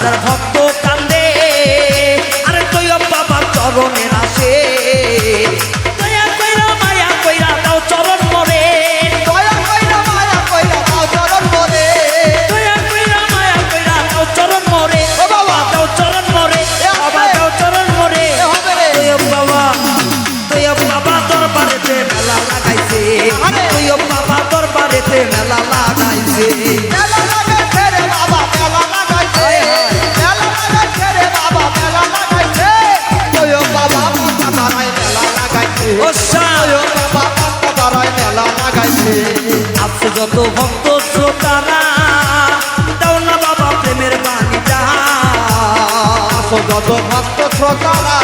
হাজার ভক্ত কান্দে আরে তৈয়ব বাবার চরণের আসে দয়া কইরা মায়া কইরা দাও চরণ মরে দয়া কইরা মায়া কইরা দাও চরণ মরে দয়া কইরা মায়া কইরা দাও চরণ মরে ও বাবা দাও চরণ মরে বাবা দাও চরণ মরে তৈয়ব বাবা দরবারেতে মেলা লাগাইছে তৈয়ব বাবা দরবারেতে মেলা লাগাইছে মেলা লাগাইছে রে বাবা মেলা লাগাইছে মেলা লাগাইছে রে বাবা মেলা লাগাইছে তৈয়ব বাবা মাথা ধরায় মেলা লাগাইছে ও শাহ তৈয়ব বাবা মাথা ধরায় মেলা লাগাইছে আছে যত ভক্ত শ্রোতারা দাও না বাবা প্রেমের বাণীটা যত ভক্ত শ্রোতারা